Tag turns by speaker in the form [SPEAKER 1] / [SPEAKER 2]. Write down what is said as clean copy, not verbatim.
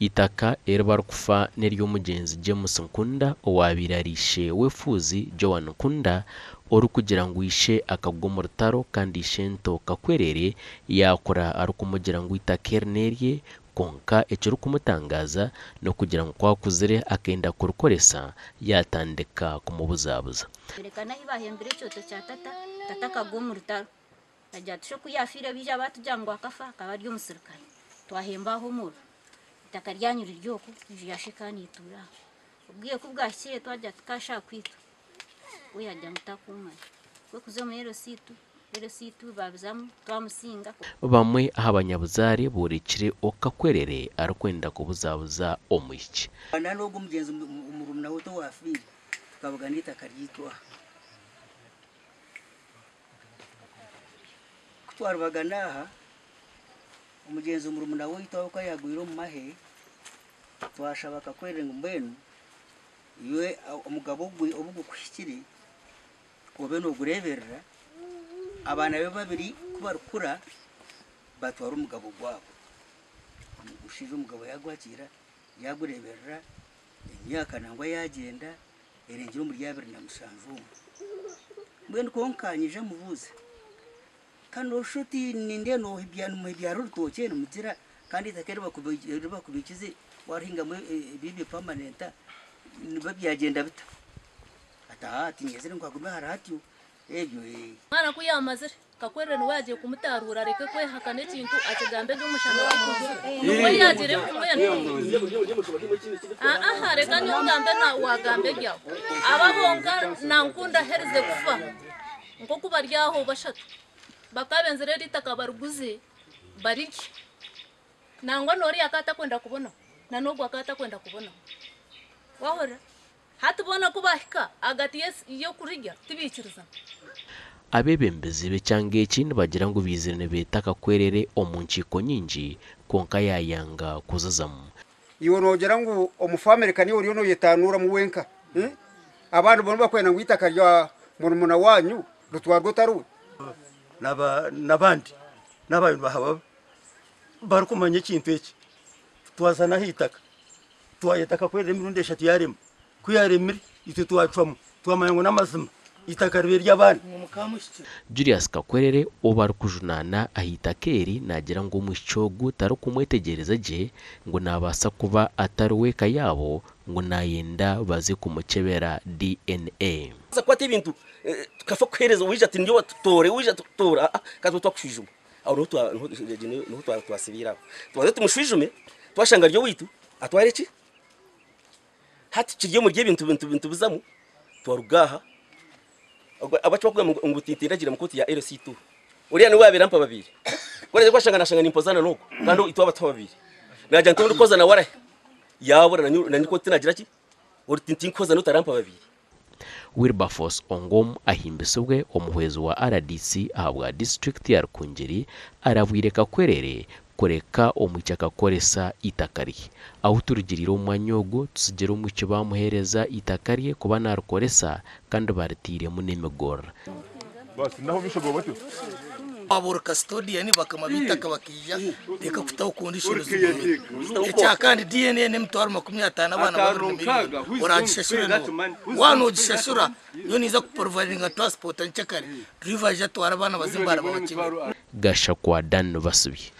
[SPEAKER 1] itaka erbar kufa n'ery'omugenzi James Nkunda owabirarishe wefuzi Joan Nkunda oru kugira ngo ishe akagwa mu rutaro kandi ishento kakwerere yakora ari kumugira ngo itaka nerye konka ekiri kumutangaza no kugira ngo kwakuzire akenda kurukoresa yatandika kumubuzabuza
[SPEAKER 2] berekana hibahembere cyoto cya tata kagwa mu rutaro ajya tusho kuyafira bija batujyango akafa akabaryo umusirikare twahembaho muru itaka ryanyura ryoko yashikani itura ubwiye kubwashye twajya tukasha kwitu we yajya mutakuma kwe kuzo mero situ babizamu twamusinga
[SPEAKER 1] bamwe abanyabuzare burekire okakwerere arakwenda kubuzabuza omwiki
[SPEAKER 3] ana no gumugenzi umurumna woto wafiri tukavuga n'itaka ryitwa kutwarwaga naha umugenzi umurumna woto ko yagwira mu mahe twashaba kakwerere ngo mbenu iwe umugabo obugukwikiri kobe no gureberera abana be babiri kubarukura batwara umugabo gwabo ushije umugabo yagwakira yagureberera imyaka nangwa yagenda erengera muri yabiri na musanzu mbene konkanyije muvuze kano shuti ninde no hibyano mu byaro rutoke n'umutira kandi takere bakubikize waringa mu bibi permanenta babyagenda bita atahati ngeze ngo agume harati ebyo
[SPEAKER 4] mwana kuyamazire kakwerere wagiye kumutarura reke kwe hakane kintu akigambe by'umushana wakuze yagire aha reka niyo ngambe na wagambe byawo ababonga nankunda hereze kufa nko kubaryaho bashatu bakabenzere ritaka baruguze bariki nangwa nori akata kwenda kubona na nubwo akata kwenda kubona wahora hatubona kubahika agati yo kurigya tibikiriza
[SPEAKER 1] abebembezi becyanga ikindi bagira ngo bizirane betaka kwerere omunciko nyingi konka yayanga kuzazamu
[SPEAKER 5] iwo nogera ngo omufamerika niyo no yetanura mu wenka abantu bona bakwena ngo itaka rya murumuna wanyu rutwarwo taruwe
[SPEAKER 6] nabandi n'abantu bahaba barukumanye kintu iki twazana hitaka twayetaka kwerere mirundesha tiyarimo kuyaremire ite twacwamo twamayango n'amazima itakarbe ry'abandi
[SPEAKER 1] Julius Kakwerere obar kujunana ahitakeri nagira ngo mucyogu taro kumwetegereza je ngo nabasa kuba ataruwe kayabo ngo nayenda baze kumukebera DNA
[SPEAKER 7] zakwata ibintu tukafa kwereza wije ati ndio watutore wije tutora kazo twakushijume aho no twasibira twaze tumushijume twashanga ryo witu atware iki hati kiryo muri ibintu bizamu twarugaha abacho kwa ngo titiragira mukoti ya LC2 uriya ni wabera mpa babiri kwereze kwashanga nimpozana nuko kandi itwa batwa babiri naje ntondo koza na wara yabura na niko tinagira ki uri tinkoza nutarampa babiri
[SPEAKER 1] Wilberforce Ongom ahimbisubwe omuhwezo wa RDC ahabwa district ya Rukungeri aravwire Kakwerere kureka omucyaka koresa itakari aho turugirira umwanyogo tusigera umucyo bamuhereza itakari kuba narukoresa kandi baritire munemegora
[SPEAKER 8] basi naho bishoboye bati
[SPEAKER 9] abura custodian bakamabita kabakija reka kutaho conditions cya kandi DNA n'emtwaro 50 abana bari uragishashura wano gishashura yo niza kuprovidinga transport nchakari driver jatwara abana bazimbara babakibara
[SPEAKER 1] gasha kwa Dan basubiye